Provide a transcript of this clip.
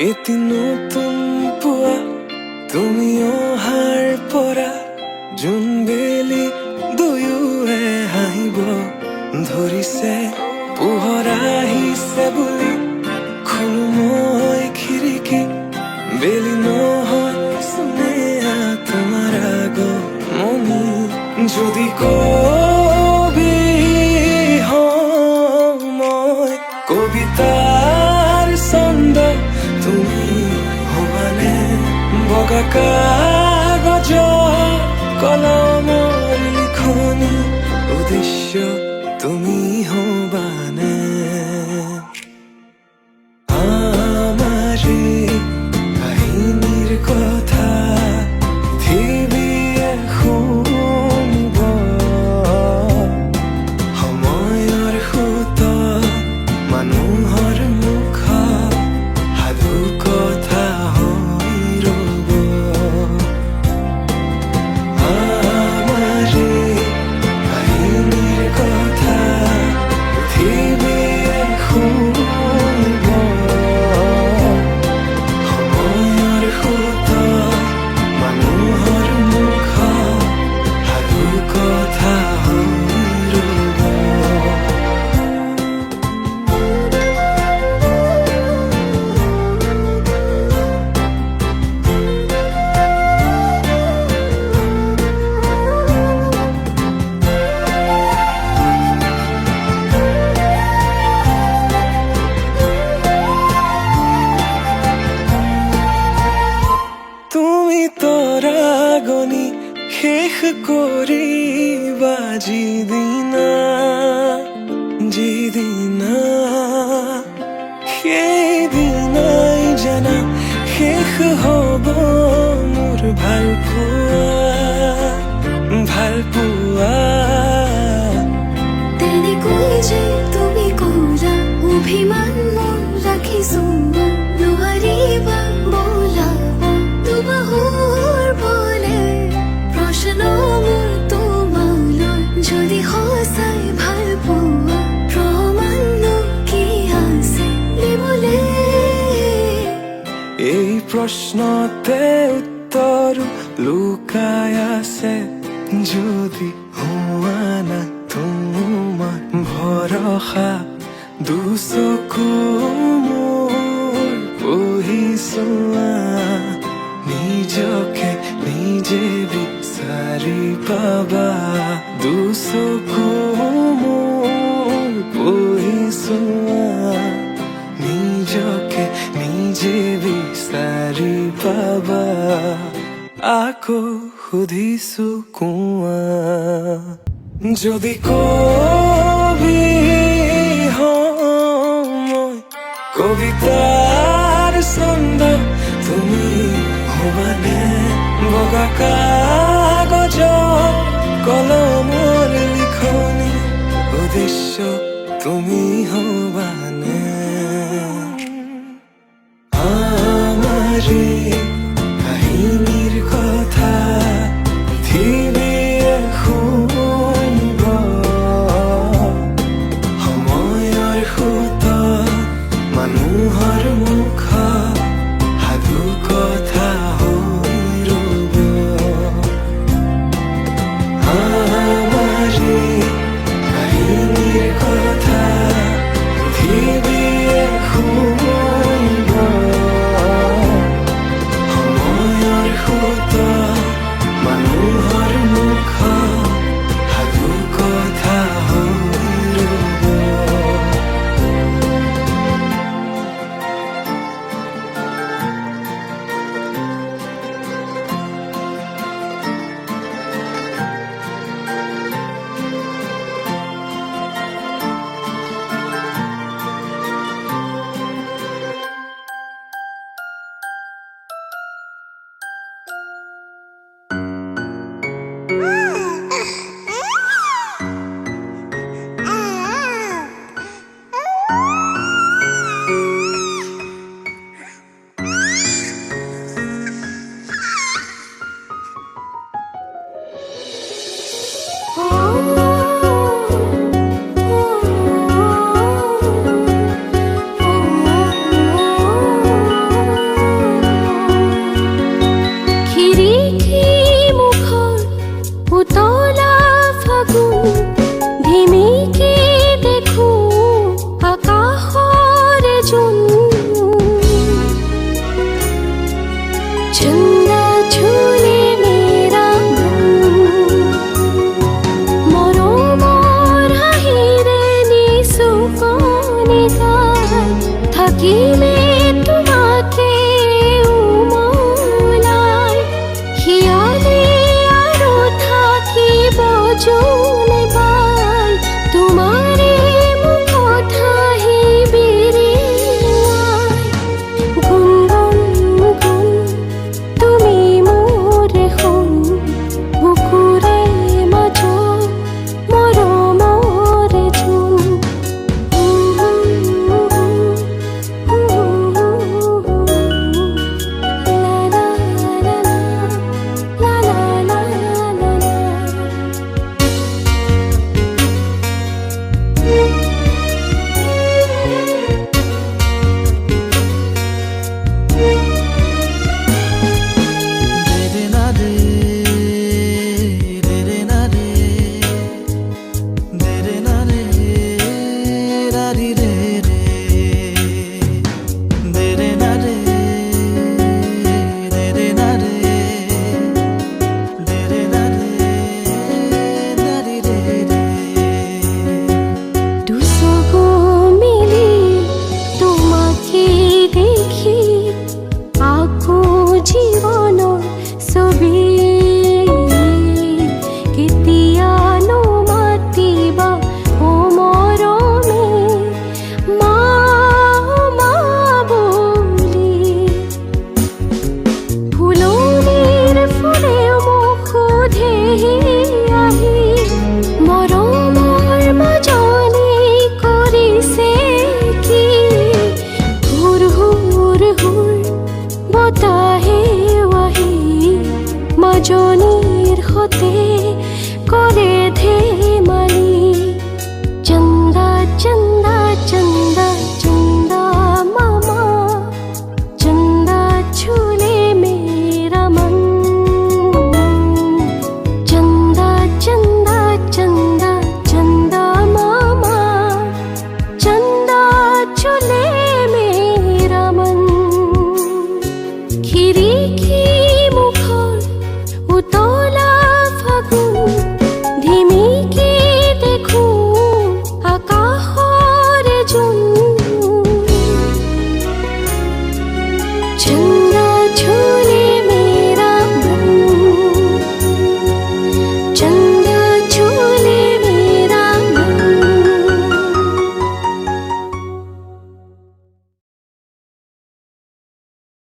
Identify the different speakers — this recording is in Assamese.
Speaker 1: এটি নতুন পুৱা তুমি অহাৰ পৰা জোনবেলি দুয়োৱে হাঁহিব ধৰিছে। পোহৰ আহিছে বুলি খোলো মই খিৰিকী, বেলি নহয় চুনেয়া তোমাৰ আগমনি। যদি কবি হওঁ মই কবিতাৰ ছন্দ, তুমি হবানে বগা কাগজ কলমৰ লিখনি, উদ্দেশ্য তুমি হবানে আমাৰে কাহিনীৰ কথা পৃথিৱীয়ে শুনিব। সময়ৰ সোঁত মানুহৰ মুখত সাধু কথা হৈ ৰ'ব। আমাৰে কাহিনীৰ কথা পৃথিৱীয়ে শুনিব। সময়ৰ সোঁত মানুহৰ মুখত সাধু কথা হৈ ৰ'ব। তুমি তৰাগনি শেষ কৰিবা যিদিনা সেইদিনাই জানা শেষ হ'ব মোৰ ভাল পোৱা।
Speaker 2: তেনেকৈ যে তুমি কৰা অভিমান মোৰ ৰাখিছো, নোৱাৰিবা বোলাব দুবাহুৰ বলে প্ৰশ্ন মোৰ তোমালৈ। যদি সঁচাই ভাল পোৱা প্ৰমাণনো কি আছে দিবলে?
Speaker 1: এই প্ৰশ্নতে উত্তৰ লুকাই আছে। যদি হোৱা নাই তোমাৰ ভৰসা, দুচকু মোৰ পঢ়িছোৱা, নিজকে নিজে বিচাৰি পাবা। দুচকু মোৰ পঢ়িছোৱা, নিজকে নিজে বিচাৰি পাবা। আকৌ সুধিছো কোৱা, যদি কবি হওঁ মই কবিতাৰ ছন্দ, তুমি হবানে বগা কাগজ কলমৰ লিখনি, উদ্দেশ্য তুমি হবানে আমাৰে কাহিনীৰ কথা পৃথিৱীয়ে শুনিব। সময়ৰ সোঁত মানুহৰ মুখত সাধু কথা হৈ ৰ'ব। আমাৰে কাহিনীৰ কথা পৃথিৱীয়ে শুনিব।
Speaker 2: আহিমে তোমাকে উমলাই, হিয়ালে আৰু থাকিব যোনে পাই, তোমাৰে মুখত হাঁহি বিৰিঙাই। গুণগুণ গুণ তুমি মোৰে সোণ, বুকুৰে মাজত মৰমৰে ধুন। দুচকু মিলি তোমাকে দেখি, আকৌ জীৱনৰ ছবি কেতিয়ানো মাতিবা অ মৰমে, মা মা বুলি। ফুলনিৰ ফুলে মোক সোধেহি আহি, মৰমৰ মাজনী কৰিছে কি? হুৰ হুৰ হুৰ বতাহে আহি, মাজনীৰ সতে কৰে ধেমালি। চন্দা চন্দা চন্দা চন্দা মামা, চন্দা ছুলে মেৰা মন। চন্দা চন্দা চন্দা চন্দা মামা, চন্দা ছুলে মেৰা মন। খিৰিকী মুখৰ উতলা